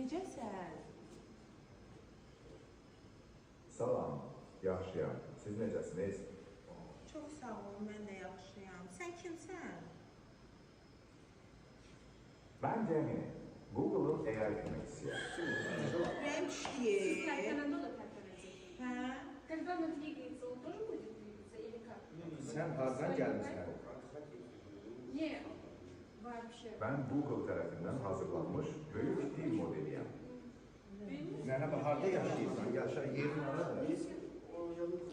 Necəsən? Salam, yaxşıyam. Siz necəsiniz? Çox sağ ol, mən də yaxşıyam. Sən kimsən? Ben Cemil, Google'ın AI köməkçisiyəm. Ürəyim işləyir. Siz tərpənəndə o da tərpənəcək. Hə? Когда она двигается, он тоже будет двигаться или как? Sen hardan gelmişsin? Не, вообще. Ben Google tərəfindən hazırlanmış böyük dil modeliyəm. Merhaba, harda yaşayırsan? Yaşa yerin harada?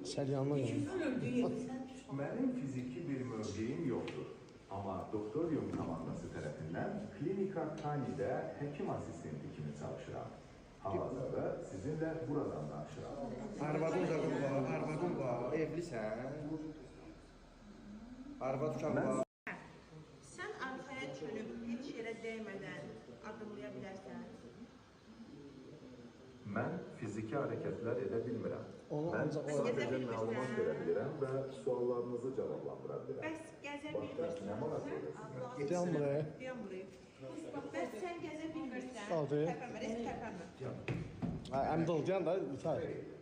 Sen yanına gel. Mənim fiziki bir mövqeyim yoxdur. Amma doktorium komandası tərəfindən Klinika Tani'də həkim asistenti kimi çalışıram. Hal-hazırda sizinlə buradan danışıram. Arvadın var, evlisən. Arvad uşaq var. Sən arxaya çönüb heç yerə dəymədən adımlaya bilərsən. Mən fiziki hərəkətlər edə bilmirəm. Onu Mən ancaq o sadəcə məlumat verə bilirəm və suallarınızı cavablandıra bilirəm. Bəs gəzə Başqa bilmirsən. nə maraq edirsiniz? Dayan buraya. Dayan buraya. Bəs sən gəzə bilmirsən. Aldı. Tərpənmə, heç tərpənmə. Əmdə ol, dayan da biter.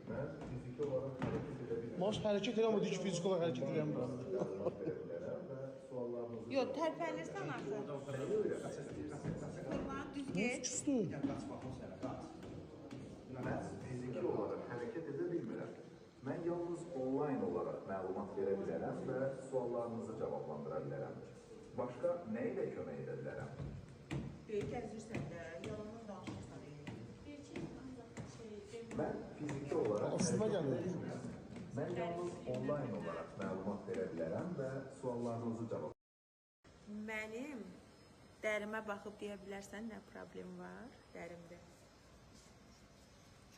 Mən fiziki olaraq hərəkət edə bilmirəm. Maaş hərəkət eləmədi ki, fizik olaraq hərəkət eləmirəm. Məlumat verə bilərəm və suallarınızı Yox, tərpənirsən artıq. Qurban, düz get. Küstü. Mən fiziki olaraq hərəkət edə bilmirəm. Mən yalnız onlayn olaraq məlumat verə bilərəm və suallarınızı cavablandıra bilərəm. Başqa nə ilə kömək edə bilərəm? Böyük gəzirsən də, yalandan danışırsan. Mən fiziki olaraq Aslında hərəkət edə gəlir. bilmirəm. Mən yalnız onlayn olaraq məlumat verə bilərəm və suallarınızı cavablandıra Mənim dərimə baxıb deyə bilərsən nə problem var dərimdə?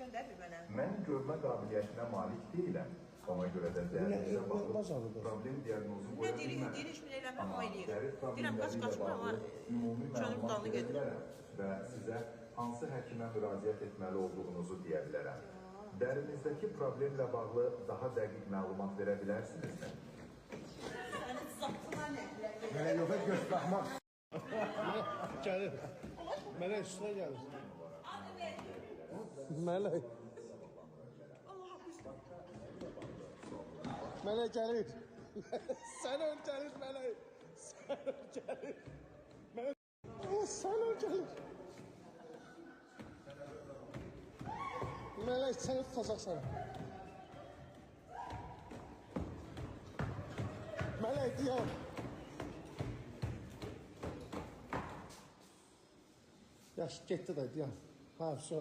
Göndər bir mənə. Mən görmə qabiliyyətinə malik deyiləm. Ona görə də dərinizə baxıb problem diaqnozu Nə qoya deyir, bilmərəm. deyir, heç bir eləmə, Amma o eləyir. dəri Deyirəm, qaç, problemləri qaç, ilə bağlı ümumi çönüb məlumat dalı verə gedir. bilərəm və sizə hansı həkimə müraciət etməli olduğunuzu deyə bilərəm. Dərinizdəki problemlə bağlı daha dəqiq məlumat verə bilərsinizmi? Sənin zatına nə? Mənə yoxa göz baxmaq. Gəlir. Mələk üstünə gəlir. Mələk. Mələk gəlir. Sən öl gəlir mələk. Sən öl gəlir. Mələk. Sən öl gəlir. Mələk səni tutacaqsan. Mələk deyəm. Yaş getdi də deyəm. Ha, so.